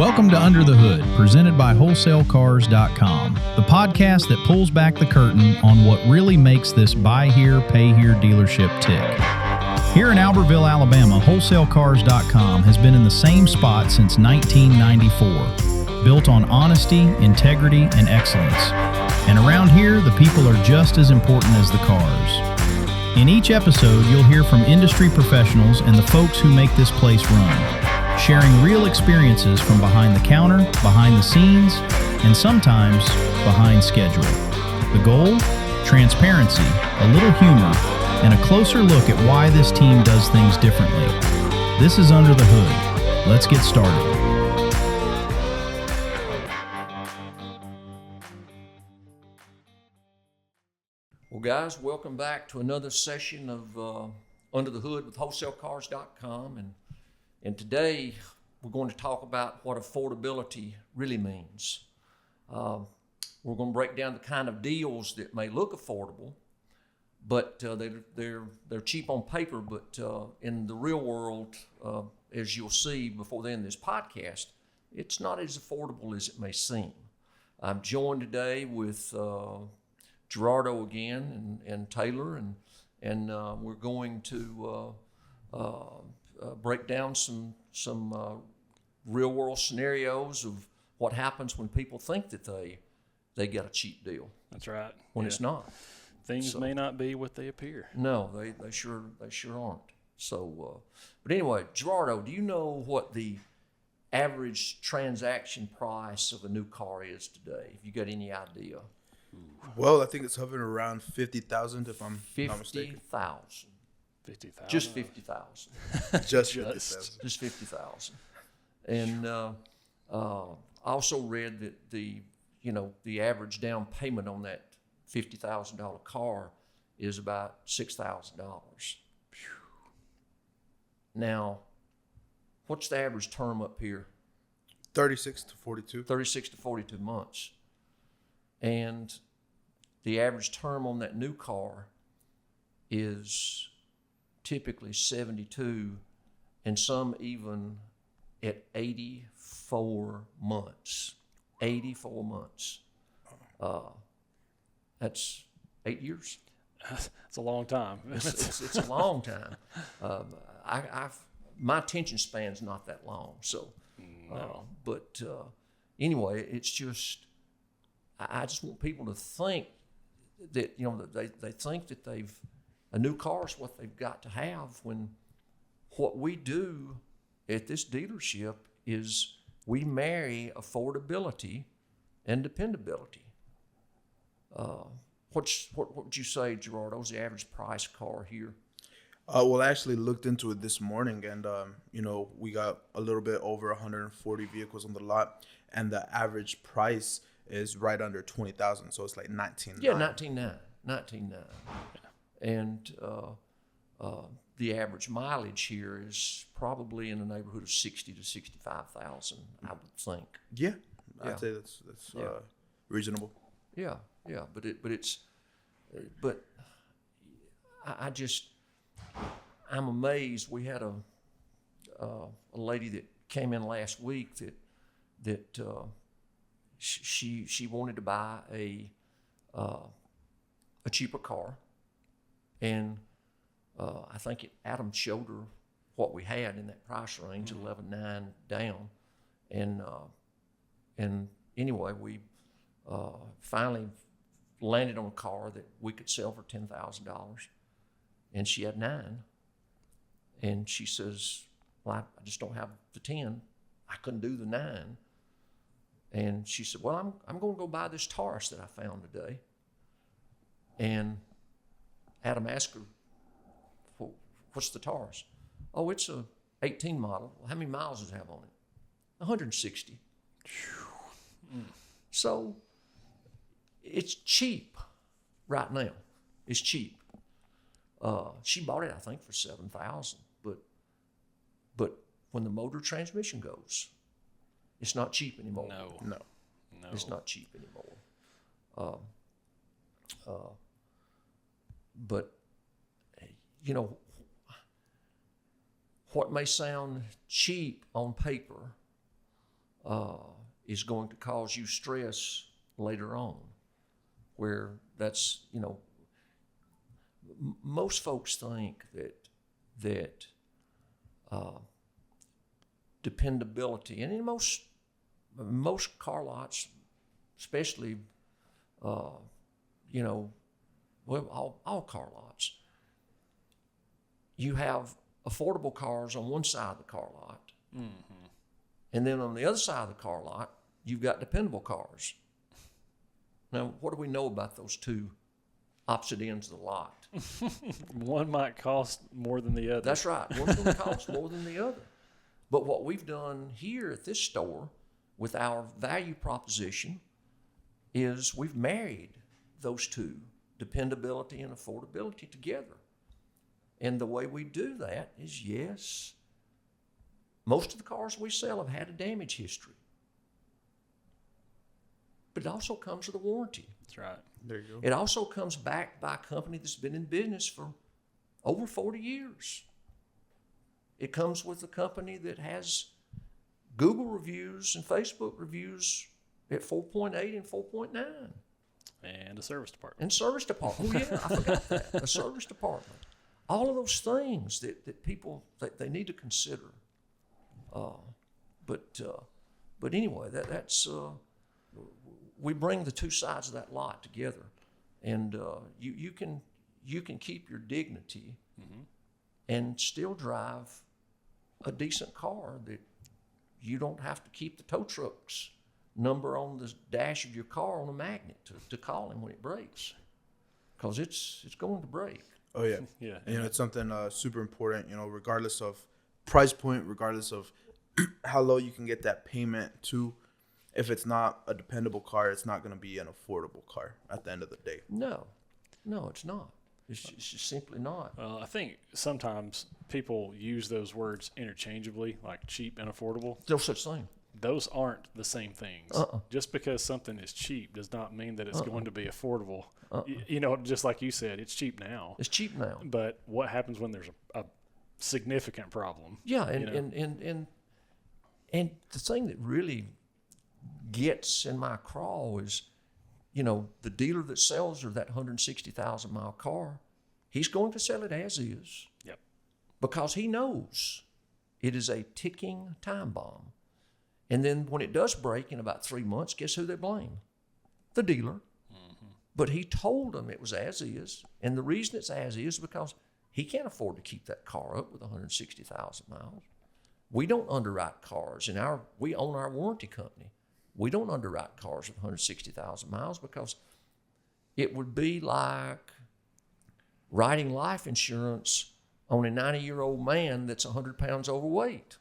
Welcome to Under the Hood, presented by WholesaleCars.com, the podcast that pulls back the curtain on what really makes this buy here, pay here dealership tick. Here in Albertville, Alabama, WholesaleCars.com has been in the same spot since 1994, built on honesty, integrity, and excellence. And around here, the people are just as important as the cars. In each episode, you'll hear from industry professionals and the folks who make this place run, sharing real experiences from behind the counter, behind the scenes, and sometimes behind schedule. The goal? Transparency, a little humor, and a closer look at why this team does things differently. This is Under the Hood. Let's get started. Well, guys, welcome back to another session of Under the Hood with WholesaleCars.com. And today, we're going to talk about what affordability really means. We're going to break down the kind of deals that may look affordable, but they're cheap on paper, but in the real world, as you'll see before the end of this podcast, it's not as affordable as it may seem. I'm joined today with Gerardo again and Taylor, and we're going to break down some real world scenarios of what happens when people think that they get a cheap deal. That's right. When it's not. Things may not be what they appear. No, they sure aren't. So, but anyway, Gerardo, do you know what the average transaction price of a new car is today? Have you got any idea? Well, I think it's hovering around 50,000 if I'm not mistaken. 50,000. 50,000. Just 50,000. Just 50,000. Just 50,000. And I also read that the average down payment on that $50,000 car is about $6,000. Now, what's the average term up here? 36 to 42. 36 to 42 months. And the average term on that new car is typically 72, and some even at 84 months. 84 months. That's 8 years. It's a long time. It's a long time. My attention span's not that long. So, no. But anyway, it's just I just want people to think that that they think that a new car is what they've got to have, when what we do at this dealership is we marry affordability and dependability. What would you say, Gerardo, is the average price car here? Well, I actually looked into it this morning, and we got a little bit over 140 vehicles on the lot, and the average price is right under 20,000, so it's like 19,900. Yeah, 19,900. And the average mileage here is probably in the neighborhood of 60 to 65,000, I would think. Yeah, I'd say that's reasonable. Yeah, but I'm amazed. We had a lady that came in last week that she wanted to buy a cheaper car, and I think Adam showed her what we had in that price range, 11.9 down, and anyway, we finally landed on a car that we could sell for $10,000, and she had 9, and she says, "Well, I just don't have the 10. I couldn't do the 9." And she said, "Well, I'm going to go buy this Taurus that I found today." And Adam asked her, "Well, what's the Taurus?" "Oh, it's a 18 model." "Well, how many miles does it have on it?" 160. So it's cheap right now. It's cheap. She bought it, I think, for $7,000. But when the motor transmission goes, it's not cheap anymore. No. It's not cheap anymore. But what may sound cheap on paper is going to cause you stress later on, where that's, most folks think that dependability, and in most car lots, especially, all car lots, you have affordable cars on one side of the car lot, and then on the other side of the car lot, you've got dependable cars. Now, what do we know about those two opposite ends of the lot? One might cost more than the other. That's right. One's going to cost more than the other. But what we've done here at this store with our value proposition is we've married those two, dependability and affordability, together. And the way we do that is, yes, most of the cars we sell have had a damage history. But it also comes with a warranty. That's right. There you go. It also comes backed by a company that's been in business for over 40 years. It comes with a company that has Google reviews and Facebook reviews at 4.8 and 4.9. And a service department. And service department. Oh, yeah, I forgot that. A service department. All of those things that people, they need to consider. But anyway, that's we bring the two sides of that lot together, and you can keep your dignity and still drive a decent car that you don't have to keep the tow truck's number on the dash of your car on a magnet to call him when it breaks, because it's going to break. Oh yeah, Yeah. And, it's something super important. Regardless of price point, regardless of how low you can get that payment to, if it's not a dependable car, it's not going to be an affordable car at the end of the day. No, it's not. It's just simply not. Well, I think sometimes people use those words interchangeably, like cheap and affordable. No such thing. Those aren't the same things. Just because something is cheap does not mean that it's going to be affordable. Just like you said, it's cheap now. It's cheap now. But what happens when there's a significant problem? Yeah, and the thing that really gets in my craw is, the dealer that sells her that 160,000 mile car, he's going to sell it as is. Yep. Because he knows it is a ticking time bomb. And then when it does break in about 3 months, guess who they blame? The dealer. But he told them it was as is, and the reason it's as is because he can't afford to keep that car up with 160,000 miles. We don't underwrite cars, and we own our warranty company. We don't underwrite cars with 160,000 miles because it would be like writing life insurance on a 90-year-old man that's 100 pounds overweight.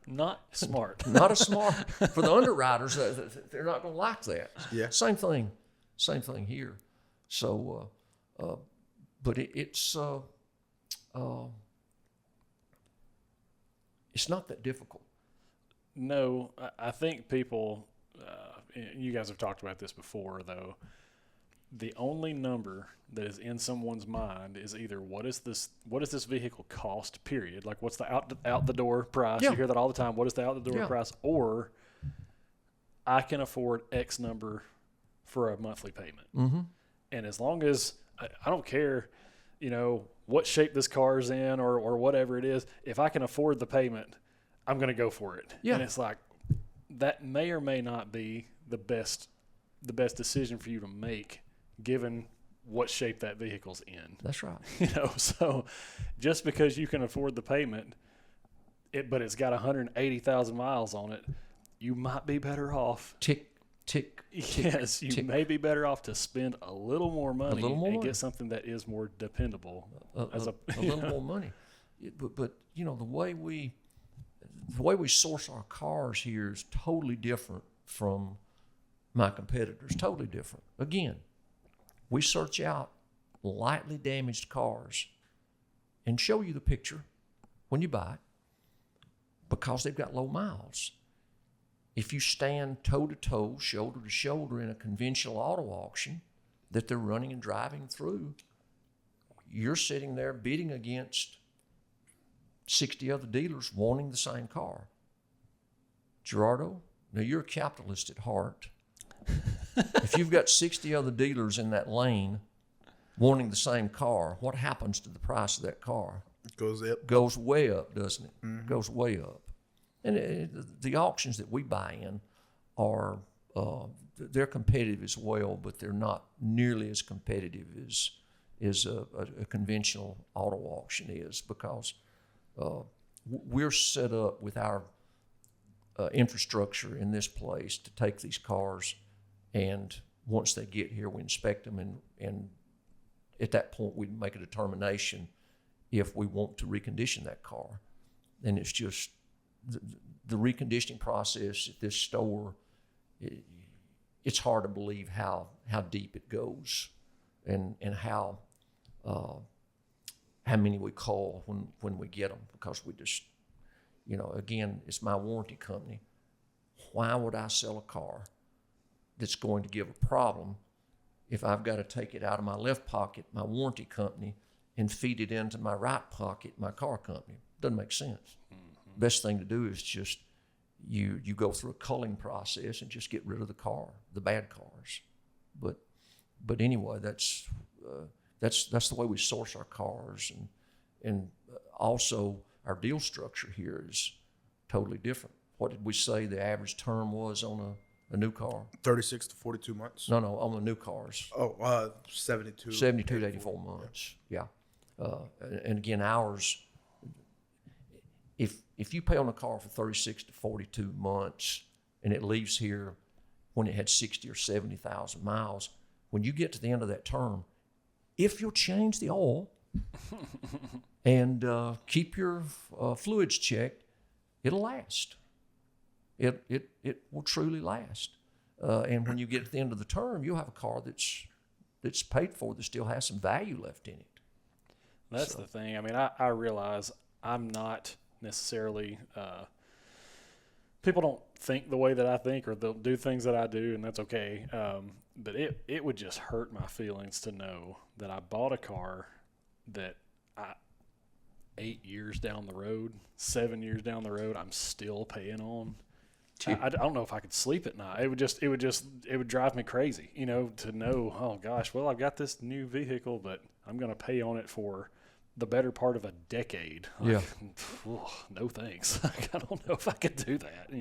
Not smart. Not a smart. For the underwriters, they're not going to like that. Yeah. Same thing here. So, but it's not that difficult. No, I think people, you guys have talked about this before, though. The only number that is in someone's mind is either what does this vehicle cost, period, like what's the out the door price. Yeah. You hear that all the time. What is the out the door Yeah. price? Or I can afford X number for a monthly payment. Mm-hmm. And as long as I don't care, what shape this car is in or whatever it is, if I can afford the payment, I'm going to go for it. Yeah. And it's like, that may or may not be the best decision for you to make, given what shape that vehicle's in. That's right. So just because you can afford the payment, but it's got 180,000 miles on it, you might be better off. Tick. Yes, you tick. may be better off to spend a little more money little more and money. get something that is more dependable. A little more money. But the way we source our cars here is totally different from my competitors. Totally different. Again, we search out lightly damaged cars and show you the picture when you buy it because they've got low miles. If you stand toe-to-toe, shoulder-to-shoulder in a conventional auto auction that they're running and driving through, you're sitting there bidding against 60 other dealers wanting the same car. Gerardo, now you're a capitalist at heart. If you've got 60 other dealers in that lane wanting the same car, what happens to the price of that car? It goes up. Goes way up, doesn't it? Goes way up. And the auctions that we buy in are, they're competitive as well, but they're not nearly as competitive as a conventional auto auction is, because we're set up with our infrastructure in this place to take these cars, and once they get here, we inspect them, and at that point, we make a determination if we want to recondition that car. And it's just the reconditioning process at this store, it's hard to believe how deep it goes, and how many we call when we get them, because we just, again, it's my warranty company. Why would I sell a car that's going to give a problem if I've got to take it out of my left pocket, my warranty company, and feed it into my right pocket, my car company? Doesn't make sense. Mm-hmm. Best thing to do is just you go through a culling process and just get rid of the bad cars. But anyway, that's the way we source our cars, and also our deal structure here is totally different. What did we say the average term was on a new car? 36 to 42 months. No, on the new cars. 72 to 84 months. Yeah. And again, ours, if you pay on a car for 36 to 42 months and it leaves here when it had 60 or 70,000 miles, when you get to the end of that term, if you'll change the oil and keep your fluids checked, it'll last. It will truly last. And when you get to the end of the term, you'll have a car that's paid for, that still has some value left in it. That's the thing. I mean, I realize I'm not necessarily people don't think the way that I think, or they'll do things that I do, and that's okay. But it would just hurt my feelings to know that I bought a car that 8 years down the road, 7 years down the road, I'm still paying on. I don't know if I could sleep at night. It would drive me crazy, to know, oh gosh, well, I've got this new vehicle, but I'm going to pay on it for the better part of a decade. Yeah. No thanks. I don't know if I could do that,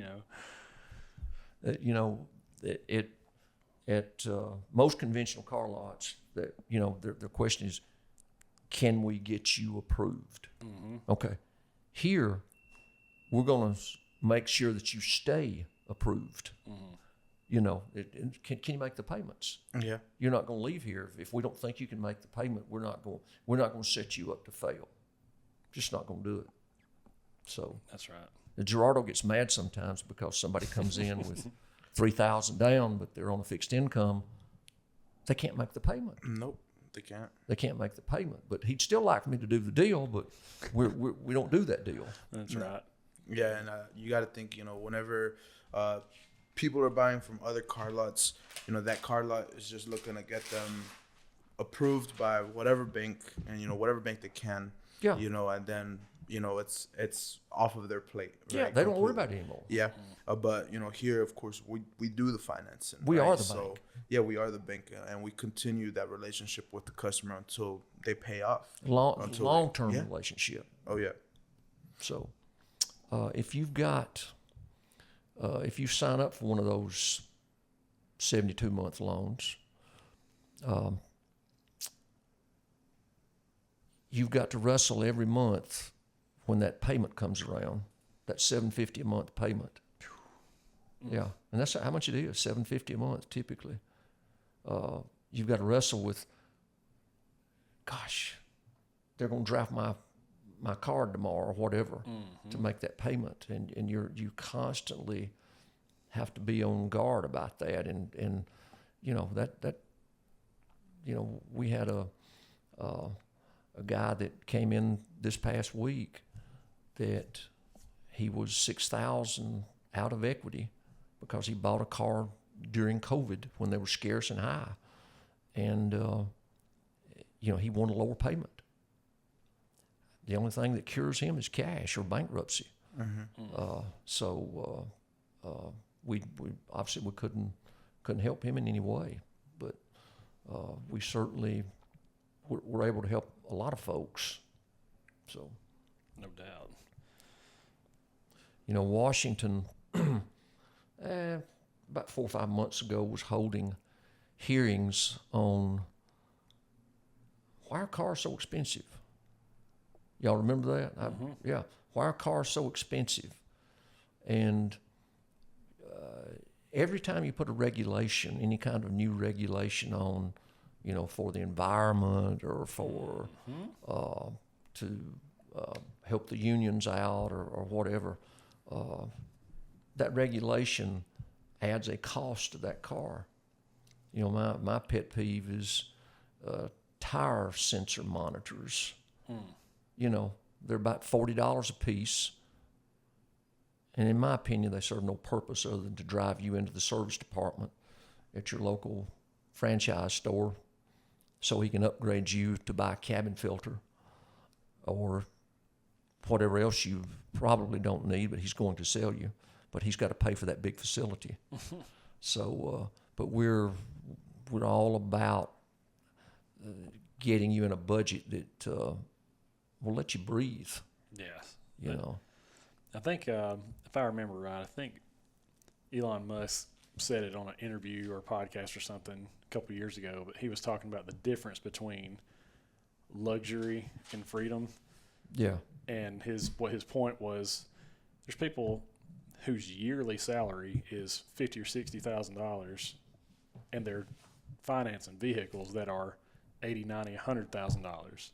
At most conventional car lots, that their question is, can we get you approved? Mm-hmm. Okay. Here, we're going to make sure that you stay approved. Mm-hmm. Can you make the payments? Yeah. You're not going to leave here if we don't think you can make the payment. We're not going to set you up to fail. Just not going to do it. So that's right. Gerardo gets mad sometimes because somebody comes in with $3,000 down, but they're on a fixed income. They can't make the payment. Nope, they can't. They can't make the payment, but he'd still like me to do the deal, but we don't do that deal. That's right. Yeah, and you got to think, whenever people are buying from other car lots, that car lot is just looking to get them approved by whatever bank, and whatever bank they can. Yeah. And then it's off of their plate. Right? Yeah, they don't worry about it anymore. Yeah, but here, of course, we do the financing. We right? are the bank. Yeah, we are the bank, and we continue that relationship with the customer until they pay off. Long-term relationship. Oh yeah. So, if you sign up for one of those 72-month loans, you've got to wrestle every month when that payment comes around, that $750 a month payment. Yeah, and that's how much it is, $750 a month typically. You've got to wrestle with, gosh, they're going to draft my card tomorrow or whatever to make that payment, and you constantly have to be on guard about that, and we had a guy that came in this past week that he was $6,000 out of equity because he bought a car during COVID when they were scarce and high, and he wanted a lower payment. The only thing that cures him is cash or bankruptcy. Mm-hmm. we obviously we couldn't help him in any way, but we certainly were able to help a lot of folks. So, no doubt. You know, Washington, about 4 or 5 months ago, was holding hearings on why are cars so expensive. Y'all remember that? Yeah. Why are cars so expensive? And every time you put a regulation, any kind of new regulation on, you know, for the environment or for to help the unions out or whatever, that regulation adds a cost to that car. You know, my pet peeve is tire sensor monitors. You know, they're about $40 a piece. And in my opinion, they serve no purpose other than to drive you into the service department at your local franchise store so he can upgrade you to buy a cabin filter or whatever else you probably don't need, but he's going to sell you. But he's got to pay for that big facility. So, but we're all about getting you in a budget that will let you breathe. Yes. You know. I think, if I remember right, I think Elon Musk said it on an interview or a podcast or something a couple of years ago, but he was talking about the difference between luxury and freedom. Yeah. And his point was, there's people whose yearly salary is $50,000 or $60,000, and they're financing vehicles that are $80,000, $90,000, $100,000.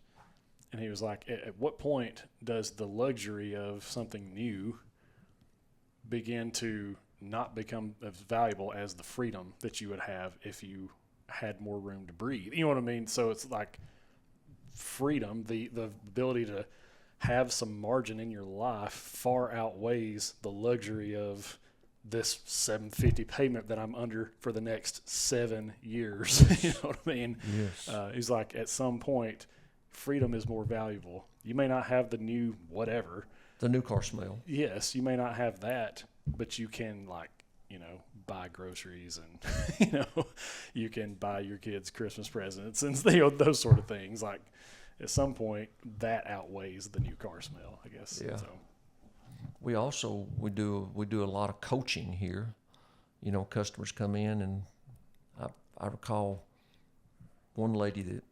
And he was like, at what point does the luxury of something new begin to not become as valuable as the freedom that you would have if you had more room to breathe? You know what I mean? So it's like freedom, the ability to have some margin in your life far outweighs the luxury of this $750 payment that I'm under for the next 7 years. You know what I mean? Yes. He's like, at some point, freedom is more valuable. You may not have the new whatever. The new car smell. Yes, you may not have that, but you can, like, you know, buy groceries and, you know, you can buy your kids Christmas presents and, you know, those sort of things. Like, at some point, that outweighs the new car smell, I guess. Yeah. So. We also we do a lot of coaching here. You know, customers come in, and I recall one lady that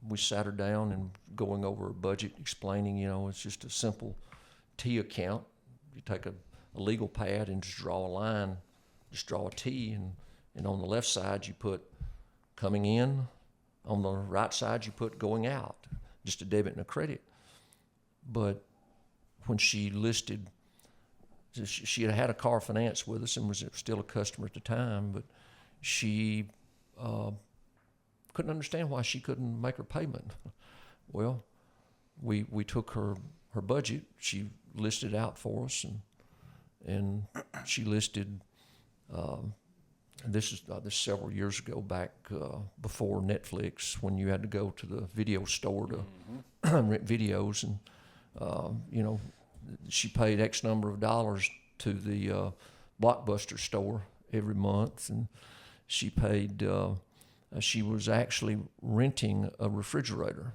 we sat her down and going over a budget, explaining, you know, it's just a simple T account. You take a legal pad and just draw a line, just draw a T, and on the left side you put coming in, on the right side you put going out, just a debit and a credit. But when she listed, she had had a car finance with us and was still a customer at the time, but she couldn't understand why she couldn't make her payment. Well, we took her budget. She listed out for us, and she listed. This is several years ago, back before Netflix, when you had to go to the video store to rent videos, and you know, she paid X number of dollars to the Blockbuster store every month, and she paid. She was actually renting a refrigerator.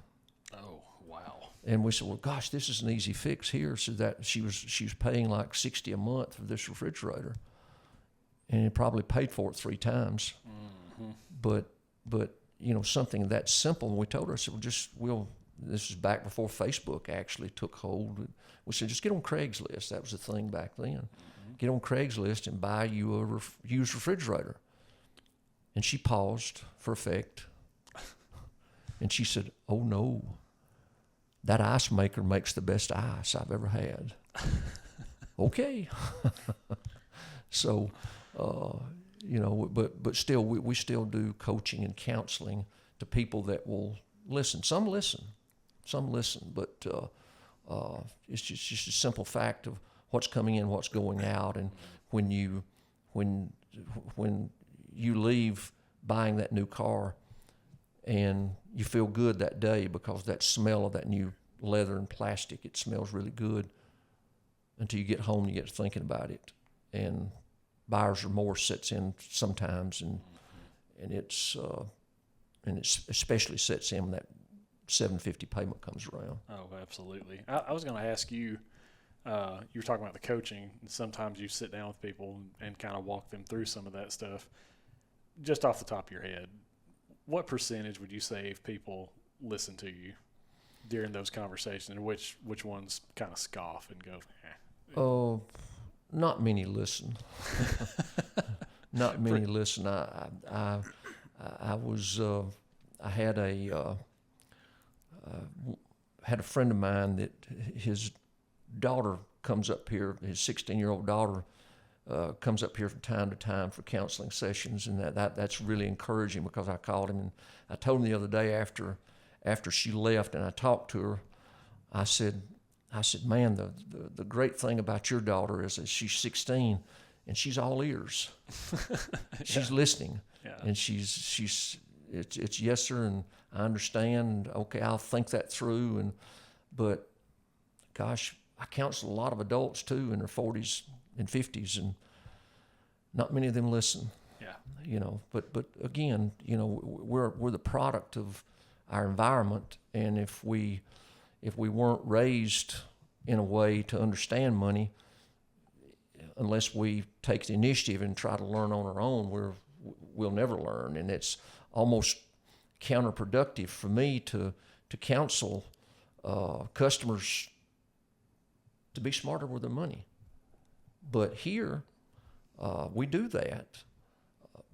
Oh, wow. And we said, well, gosh, this is an easy fix here. So that she was paying like $60 a month for this refrigerator, and it probably paid for it 3 times. Mm-hmm. But you know, something that simple. And we told her, I said, this is back before Facebook actually took hold. We said, just get on Craigslist. That was the thing back then. Mm-hmm. Get on Craigslist and buy you a used refrigerator. And she paused for effect. And she said, oh, no, that ice maker makes the best ice I've ever had. Okay. So, you know, but still, we still do coaching and counseling to people that will listen. Some listen, but it's just a simple fact of what's coming in, what's going out, and when you leave buying that new car and you feel good that day because that smell of that new leather and plastic, it smells really good until you get home and you get to thinking about it. And buyer's remorse sets in sometimes, and it's especially sets in when that $750 payment comes around. Oh, absolutely. I was going to ask you. You were talking about the coaching, and sometimes you sit down with people and kind of walk them through some of that stuff. Just off the top of your head, what percentage would you say of people listen to you during those conversations, and which ones kind of scoff and go, Oh, not many listen. Not many listen. I had a friend of mine that his daughter comes up here. His 16-year-old daughter comes up here from time to time for counseling sessions, and that's really encouraging, because I called him and I told him the other day after she left and I talked to her, I said, man, the great thing about your daughter is that she's 16 and she's all ears. She's listening, and it's yes sir, and I understand. Okay, I'll think that through. But gosh, I counsel a lot of adults too in their 40s and 50s, and not many of them listen. Yeah. But again, we're the product of our environment, and if we weren't raised in a way to understand money, unless we take the initiative and try to learn on our own, we'll never learn. And it's almost counterproductive for me to counsel customers to be smarter with their money. But here, we do that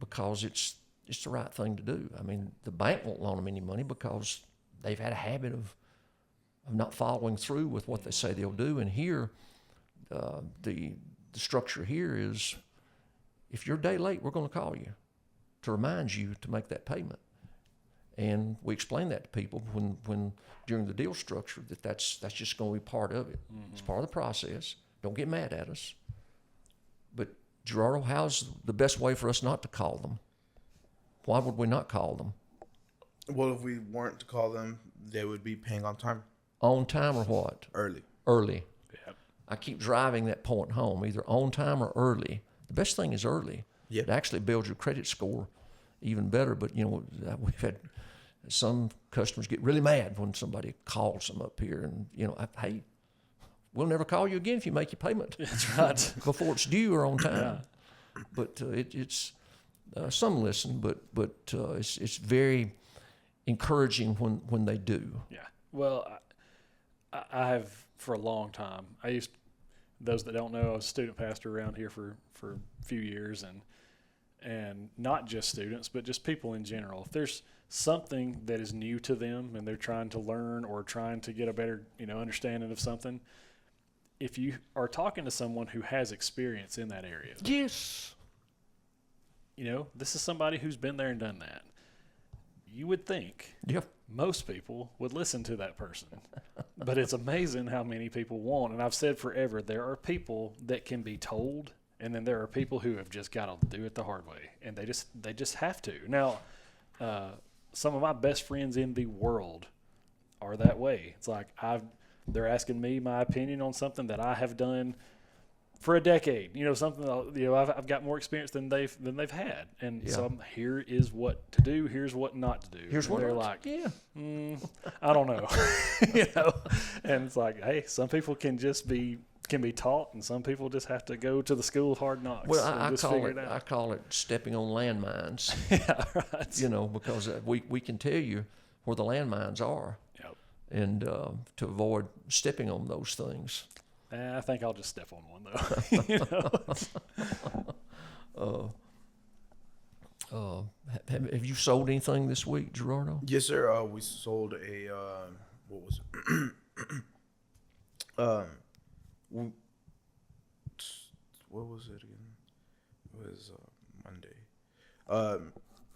because it's the right thing to do. I mean, the bank won't loan them any money because they've had a habit of not following through with what they say they'll do. And here, the structure here is, if you're a day late, we're going to call you to remind you to make that payment. And we explain that to people when during the deal structure that's just going to be part of it. Mm-hmm. It's part of the process. Don't get mad at us. But Gerardo, how's the best way for us not to call them? Why would we not call them? Well, if we weren't to call them, they would be paying on time. On time or what? Early. Yep. I keep driving that point home, either on time or early. The best thing is early. Yep. It actually builds your credit score even better. But, we've had some customers get really mad when somebody calls them up here and, hey, we'll never call you again if you make your payment. That's right. Before it's due or on time. Yeah. But it's some listen, but it's very encouraging when they do. Yeah. Well, I have for a long time. Those that don't know, I was a student pastor around here for a few years, and not just students, but just people in general. If there's something that is new to them and they're trying to learn or trying to get a better, understanding of something, if you are talking to someone who has experience in that area. Yes. This is somebody who's been there and done that. You would think most people would listen to that person. But it's amazing how many people won't. And I've said forever, there are people that can be told, and then there are people who have just got to do it the hard way. And they just have to. Now, some of my best friends in the world are that way. It's like they're asking me my opinion on something that I have done for a decade. Something I've got more experience than they've had, and so here is what to do. Here's what not to do. Here's and what they're like, I don't know, And it's like, hey, some people can be taught, and some people just have to go to the school of hard knocks. Well, I call it stepping on landmines. Yeah, right. Because we can tell you where the landmines are, and to avoid stepping on those things. I think I'll just step on one though. Have you sold anything this week, Gerardo? Yes, sir. We sold a what was it? What was it again? It was Monday.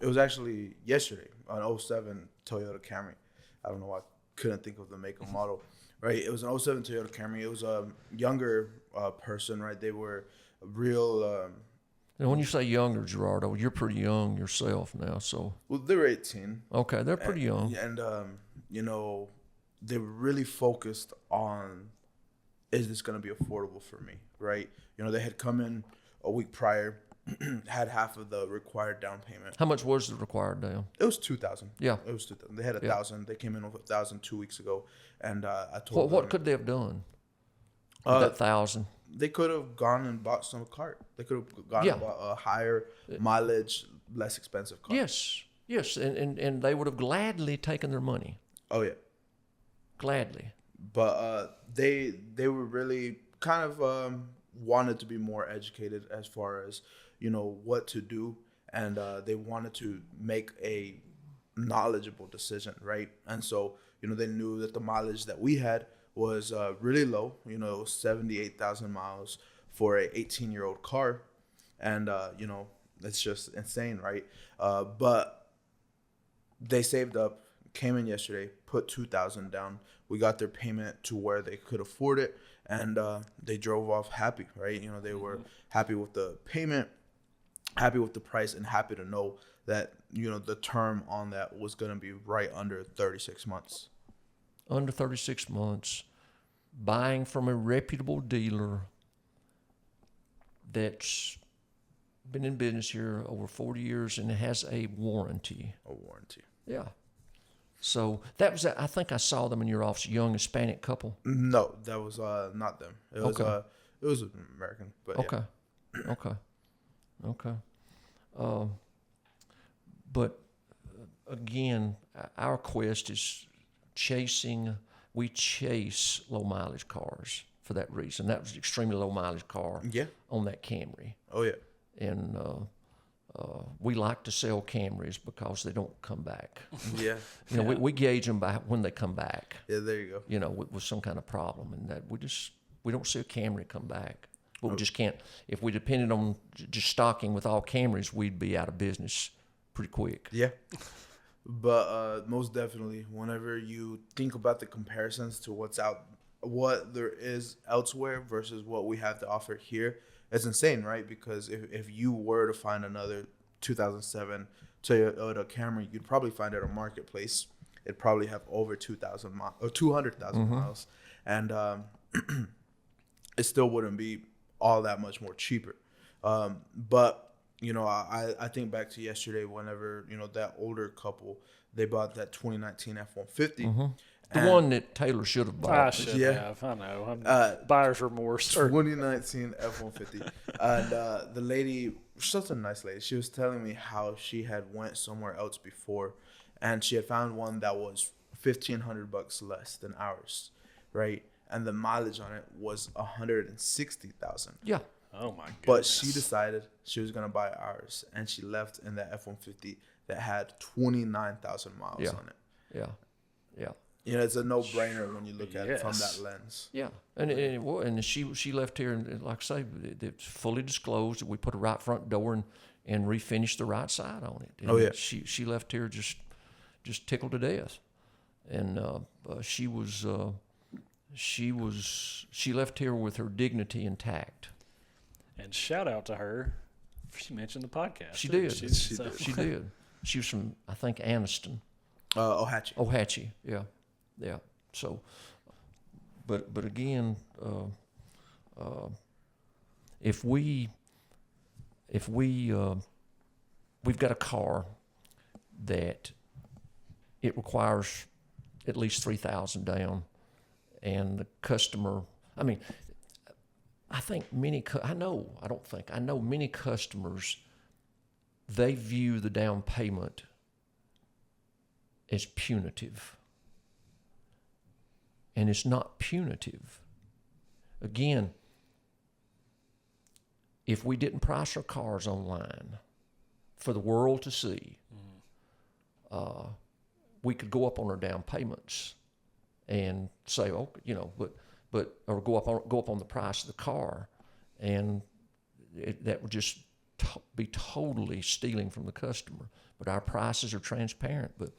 It was actually yesterday, an 07 Toyota Camry. I don't know why I couldn't think of the make and model. Right, it was an 07 Toyota Camry. It was a younger person, right? They were real. And when you say younger, Gerardo, you're pretty young yourself now, so. Well, they were 18. Okay, they're pretty young. And they were really focused on, is this going to be affordable for me, right? They had come in a week prior, had half of the required down payment. How much was the required down? It was $2,000. Yeah. It was $2,000. They had Yeah. $1,000. They came in with $1,000 2 weeks ago, and I told What them could they have done with that $1,000? they could have gone and bought some cart. They could have gone Yeah. and bought a higher mileage, less expensive car. Yes, and they would have gladly taken their money. Oh yeah. Gladly. But they were really kind of wanted to be more educated as far as what to do, and they wanted to make a knowledgeable decision, right? And so they knew that the mileage that we had was really low. It was 78,000 miles for a 18-year-old car, and it's just insane, right? But they saved up, came in yesterday, put $2,000 down. We got their payment to where they could afford it, and they drove off happy, right? They were happy with the payment, happy with the price, and happy to know that the term on that was going to be right under 36 months. Under 36 months, buying from a reputable dealer that's been in business here over 40 years and has a warranty. A warranty. Yeah. So that was, I think I saw them in your office, a young Hispanic couple. No, that was not them. It was Okay. It was an American. But Okay. Okay. But again, our quest is we chase low mileage cars for that reason. That was an extremely low mileage car on that Camry. Oh yeah. And we like to sell Camrys because they don't come back. Yeah. We gauge them by when they come back. Yeah, there you go. With some kind of problem, and that we don't see a Camry come back. But we just can't. If we depended on just stocking with all Camrys, we'd be out of business pretty quick. Yeah. But most definitely, whenever you think about the comparisons to what there is elsewhere versus what we have to offer here, it's insane, right? Because if you were to find another 2007 Toyota Camry, you'd probably find it at a marketplace. It'd probably have over 2,000 miles or 200,000 miles, and it still wouldn't be all that much more cheaper. But I think back to yesterday whenever that older couple, they bought that 2019 F-150. The one that Taylor should have bought. I should have. I know. Buyer's remorse. 2019 F-150. And the lady, such a nice lady, she was telling me how she had went somewhere else before, and she had found one that was $1,500 less than ours, right? And the mileage on it was 160,000. Yeah. Oh my goodness. But she decided she was gonna buy ours, and she left in that F-150 that had 29,000 miles on it. Yeah. It's a no-brainer when you look at it from that lens. Yeah, and she left here, and like I say, it's fully disclosed. We put a right front door and refinished the right side on it. And she left here just tickled to death, and she left here with her dignity intact. And shout out to her. She mentioned the podcast. She did. She did. She was from, I think, Anniston. Ohatchee. Yeah. So, but again, if we've got a car that it requires at least 3,000 down, and the customer, I know many customers, they view the down payment as punitive. And it's not punitive. Again, if we didn't price our cars online for the world to see, we could go up on our down payments and say, or go up on the price of the car, and that would just be totally stealing from the customer. But our prices are transparent. But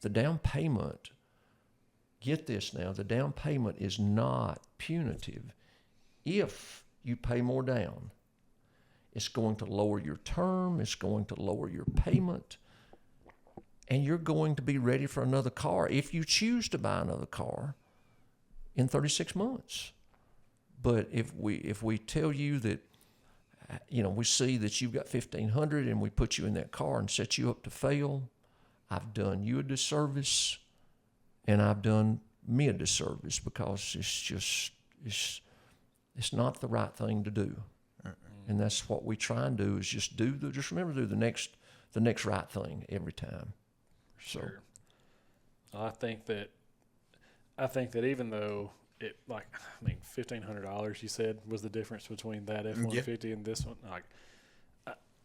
the down payment, get this now, the down payment is not punitive. If you pay more down, it's going to lower your term, it's going to lower your payment, and you're going to be ready for another car if you choose to buy another car in 36 months. But if we tell you that, we see that you've got 1,500 and we put you in that car and set you up to fail. I've done you a disservice, and I've done me a disservice, because it's not the right thing to do. And that's what we try and do, is just remember to do the next right thing every time. So Sure. I think that even though $1,500 you said was the difference between that F-150 and this one,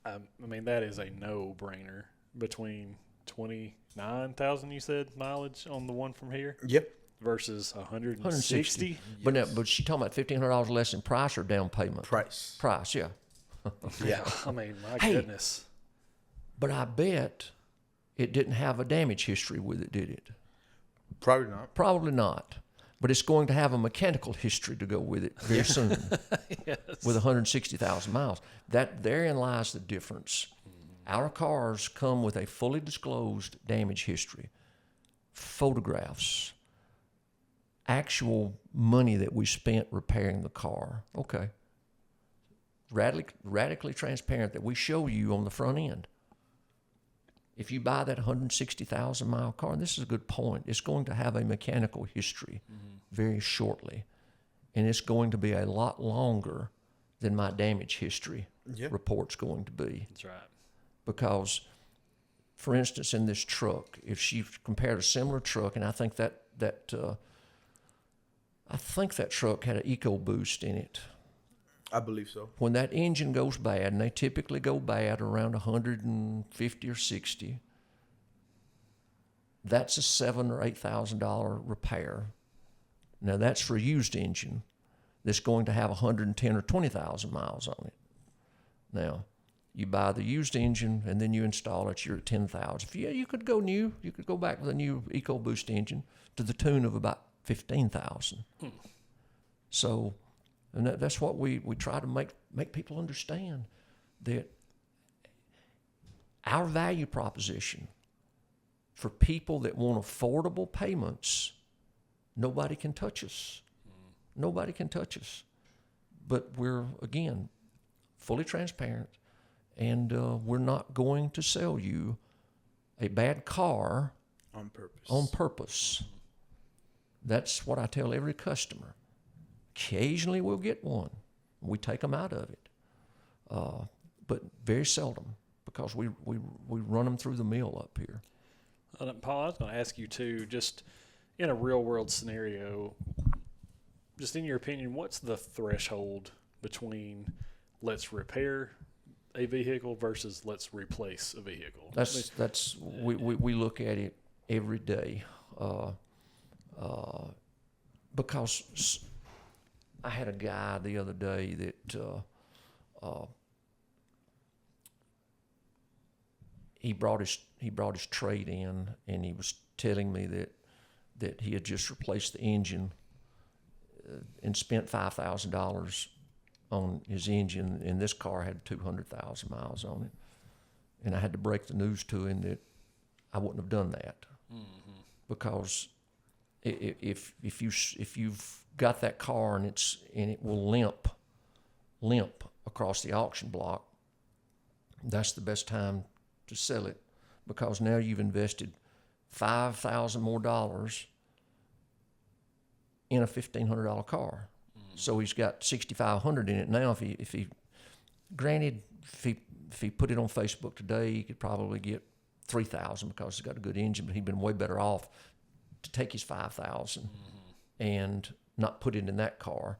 I mean, that is a no-brainer between 29,000 you said mileage on the one from here. Yep. Versus 160. But she talking about $1,500 less in price or down payment? Price, yeah. yeah. I mean, my Hey. goodness. But I bet it didn't have a damage history with it, did it? Probably not. Probably not. But it's going to have a mechanical history to go with it very soon. Yes. With 160,000 miles. Therein lies the difference. Our cars come with a fully disclosed damage history, photographs, actual money that we spent repairing the car. Okay. Radically transparent, that we show you on the front end. If you buy that 160,000 mile car, and this is a good point, it's going to have a mechanical history very shortly. And it's going to be a lot longer than my damage history report's going to be. That's right. Because, for instance, in this truck, if she compared a similar truck, and I think that truck had an EcoBoost in it. I believe so. When that engine goes bad, and they typically go bad around 150 or 60, that's a $7,000 or $8,000 repair. Now that's for a used engine that's going to have 110 or 20,000 miles on it. Now, you buy the used engine and then you install it, you're at 10,000. You could go new. You could go back with a new EcoBoost engine to the tune of about 15,000. So, and that's what we try to make people understand, that our value proposition for people that want affordable payments, nobody can touch us. Nobody can touch us. But we're, again, fully transparent, and we're not going to sell you a bad car On purpose. on purpose. That's what I tell every customer. Occasionally we'll get one. We take them out of it. But very seldom, because we run them through the mill up here. Paul, I was going to ask you too, just in a real world scenario, just in your opinion, what's the threshold between let's repair a vehicle versus let's replace a vehicle? We look at it every day, because I had a guy the other day that he brought his trade in, and he was telling me that he had just replaced the engine and spent $5,000 on his engine, and this car had 200,000 miles on it. And I had to break the news to him that I wouldn't have done that, because if you've got that car and it will limp across the auction block, that's the best time to sell it, because now you've invested $5,000 more in a $1,500 car. So he's got $6,500 in it now. If he put it on Facebook today, he could probably get $3,000 because he's got a good engine, but he'd been way better off to take his $5,000 and not put it in that car.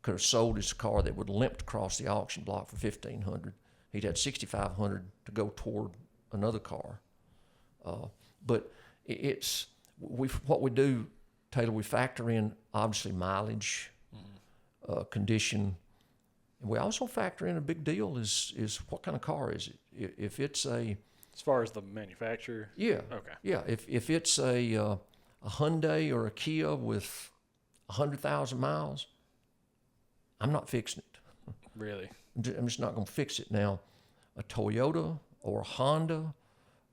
Could have sold his car that would have limped across the auction block for $1,500. He'd had $6,500 to go toward another car. But what we do, Taylor, we factor in obviously mileage, condition, and we also factor in a big deal is what kind of car is it? If it's as far as the manufacturer. Yeah. Okay. Yeah. If it's a Hyundai or a Kia with 100,000 miles, I'm not fixing it. Really? I'm just not going to fix it. Now, a Toyota or a Honda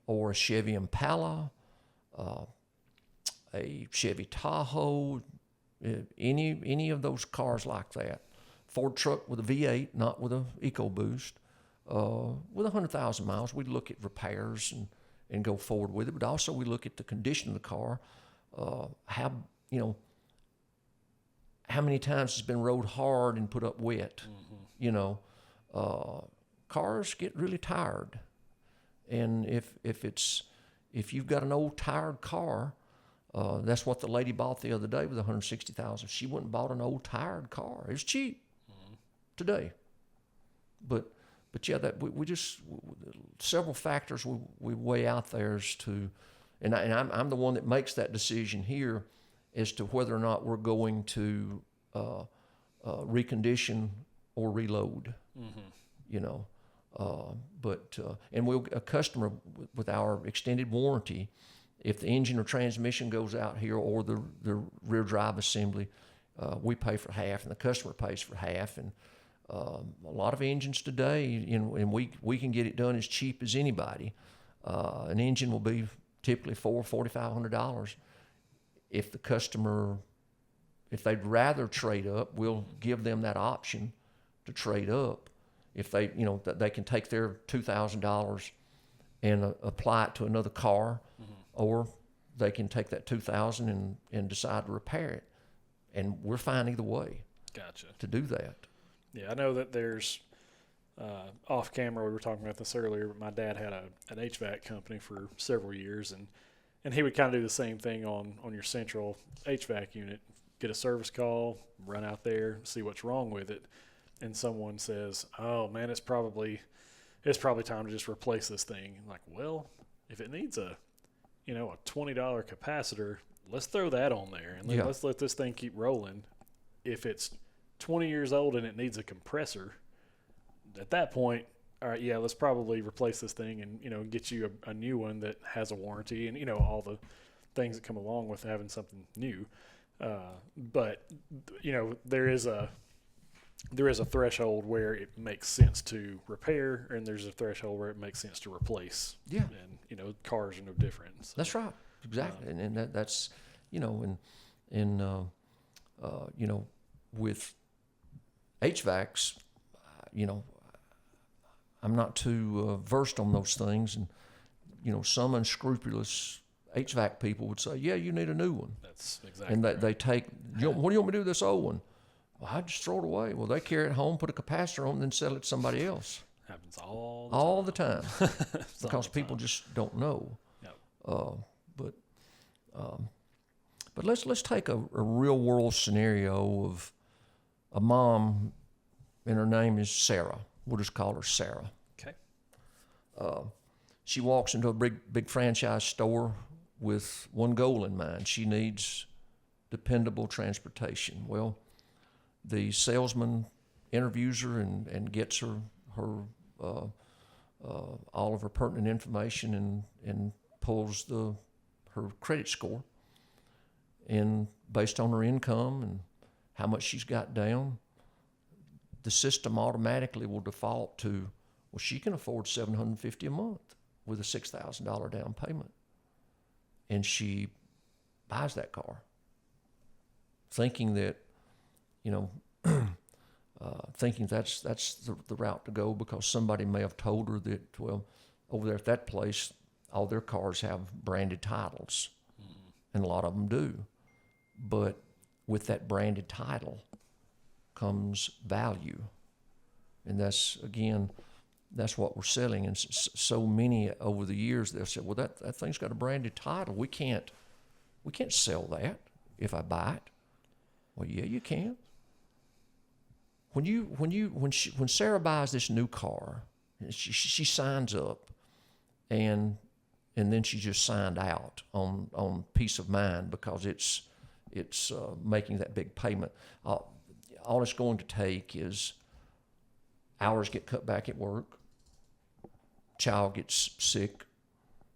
or a Chevy Impala, a Chevy Tahoe, any of those cars like that, Ford truck with a V8, not with a EcoBoost, with 100,000 miles, we look at repairs and go forward with it. But also we look at the condition of the car, how many times it's been rode hard and put up wet. Cars get really tired, and if you've got an old tired car, that's what the lady bought the other day with 160,000. She went and bought an old tired car. It's cheap today, but yeah, that we just several factors we weigh out there as to, and I'm the one that makes that decision here as to whether or not we're going to recondition or reload. And a customer with our extended warranty, if the engine or transmission goes out here or the rear drive assembly, we pay for half and the customer pays for half. And a lot of engines today, and we can get it done as cheap as anybody. An engine will be typically $4,500. If the customer, if they'd rather trade up, we'll give them that option to trade up. If they, they can take their $2,000 and apply it to another car, or they can take that $2,000 and decide to repair it, and we're fine either way. Gotcha. To do that. Yeah, I know that there's off camera. We were talking about this earlier. But my dad had an HVAC company for several years, and he would kind of do the same thing on your central HVAC unit. Get a service call, run out there, see what's wrong with it. And someone says, "Oh man, it's probably time to just replace this thing." I'm like, well, if it needs a $20 capacitor, let's throw that on there and let's let this thing keep rolling. If it's 20 years old and it needs a compressor, at that point, all right, let's probably replace this thing and get you a new one that has a warranty and all the things that come along with having something new. But there is a threshold where it makes sense to repair, and there's a threshold where it makes sense to replace. Yeah. And cars are no different. So, that's right. Exactly. And that's with HVACs, I'm not too versed on those things, and some unscrupulous HVAC people would say, "Yeah, you need a new one." That's exactly. And they take, what do you want me to do with this old one? Well, I just throw it away. Well, they carry it home, put a capacitor on, and then sell it to somebody else. Happens all the time. Because people just don't know. Yep. But let's take a real world scenario of a mom, and her name is Sarah. We'll just call her Sarah. Okay. She walks into a big franchise store with one goal in mind. She needs dependable transportation. Well, the salesman interviews her and gets her all of her pertinent information and pulls her credit score. And based on her income and how much she's got down, the system automatically will default to, well, she can afford $750 a month with a $6,000 down payment. And she buys that car, thinking that, thinking that's the route to go because somebody may have told her that, well, over there at that place, all their cars have branded titles, and a lot of them do. But with that branded title comes value, and that's what we're selling. And so many over the years they'll say, well, that thing's got a branded title. We can't sell that if I buy it. Well, yeah, you can. When Sarah buys this new car, she signs up, and then she just signed out on peace of mind because it's making that big payment. All it's going to take is hours get cut back at work, child gets sick,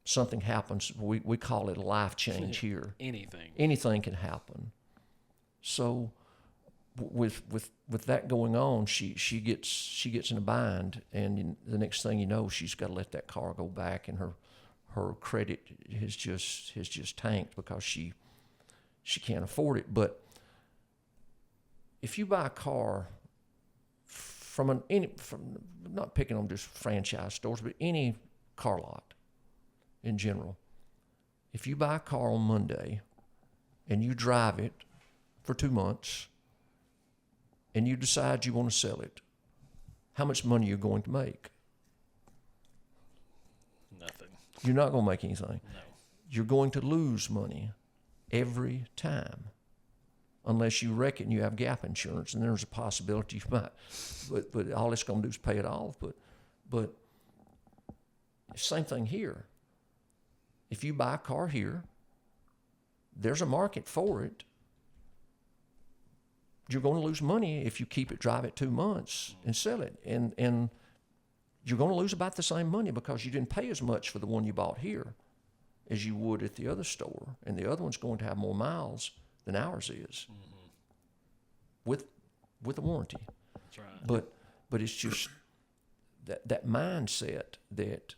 something happens. We call it a life change here. Anything can happen. So with that going on, she gets in a bind, and the next thing you know, she's got to let that car go back, and her credit has just tanked because she can't afford it. But if you buy a car from not picking on just franchise stores, but any car lot in general. If you buy a car on Monday and you drive it for 2 months and you decide you want to sell it, how much money are you going to make? Nothing. You're not going to make anything. No. You're going to lose money every time, unless you reckon you have gap insurance, and there's a possibility you might. But all it's going to do is pay it off. But same thing here. If you buy a car here, there's a market for it. You're going to lose money if you keep it, drive it 2 months, and sell it. And you're going to lose about the same money because you didn't pay as much for the one you bought here as you would at the other store. And the other one's going to have more miles than ours is, with a warranty. That's right. But it's just that mindset that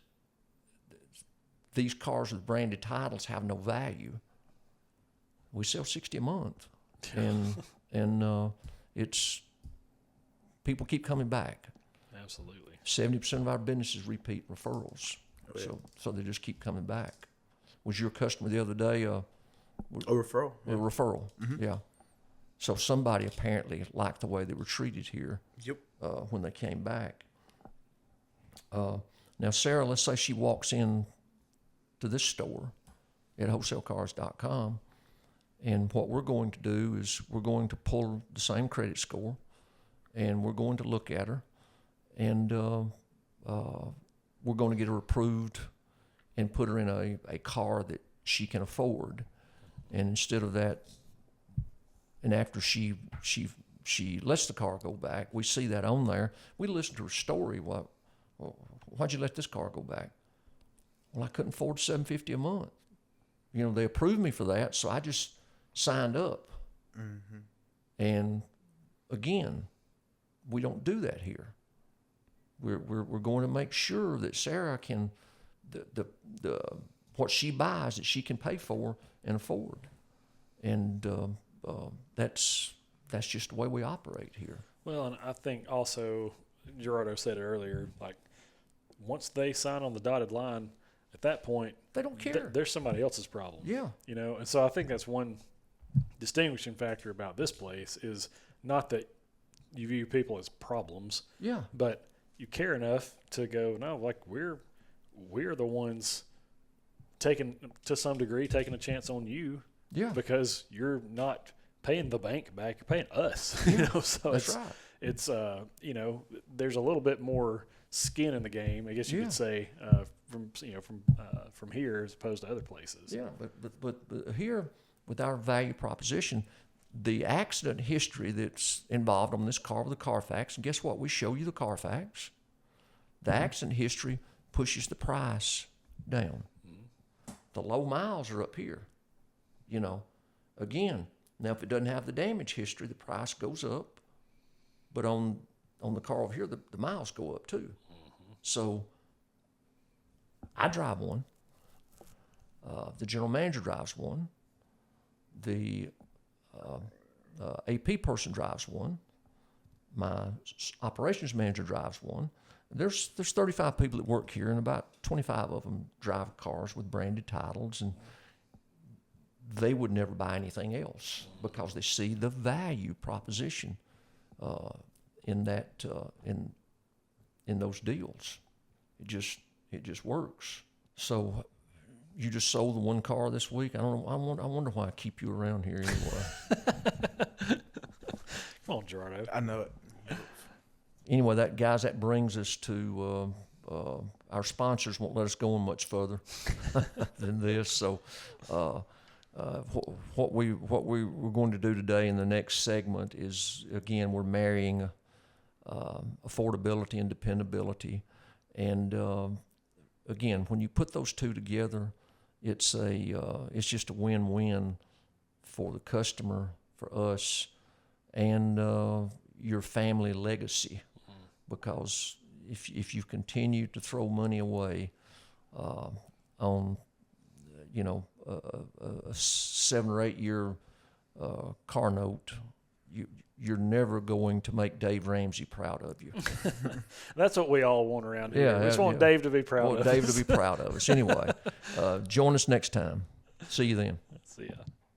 these cars with branded titles have no value. We sell 60 a month, and it's people keep coming back. Absolutely. 70% of our business is repeat referrals, so they just keep coming back. Was your customer the other day? A referral. A referral, yeah. So somebody apparently liked the way they were treated here. Yep. When they came back. Now, Sarah, let's say she walks in to this store at wholesalecars.com, and what we're going to do is we're going to pull the same credit score, and we're going to look at her, and we're going to get her approved and put her in a car that she can afford. And instead of that, and after she lets the car go back, we see that on there. We listen to her story. Why'd you let this car go back? Well, I couldn't afford $750 a month. They approved me for that, so I just signed up. Mm-hmm. And again, we don't do that here. We're going to make sure that Sarah can the what she buys that she can pay for and afford, and that's just the way we operate here. Well, and I think also Gerardo said it earlier, like once they sign on the dotted line, at that point they don't care. There's somebody else's problem. Yeah. And so I think that's one distinguishing factor about this place is not that you view people as problems. Yeah. But you care enough to go, no, like we're the ones taking a chance on you. Yeah. Because you're not paying the bank back, you're paying us. So that's right. It's there's a little bit more skin in the game, I guess you could say, from here as opposed to other places. Yeah, but here with our value proposition, the accident history that's involved on this car with the Carfax, and guess what? We show you the Carfax. The accident history pushes the price down. The low miles are up here. Again, now if it doesn't have the damage history, the price goes up. But on the car over here, the miles go up too. So I drive one. The general manager drives one. The AP person drives one. My operations manager drives one. There's 35 people that work here, and about 25 of them drive cars with branded titles, and they would never buy anything else because they see the value proposition in that in those deals. It just works. So you just sold the one car this week. I wonder why I keep you around here anyway. Come on, Gerardo. I know it. Anyway, that brings us to our sponsors won't let us go on much further than this. So what we're going to do today in the next segment is, again, we're marrying affordability and dependability. And again, when you put those two together, it's just a win-win for the customer, for us, and your family legacy. Because if you continue to throw money away on a 7 or 8 year car note, you're never going to make Dave Ramsey proud of you. That's what we all want around here. Yeah, We just want Dave to be proud of us. Dave to be proud of us. Anyway, join us next time. See you then. See ya.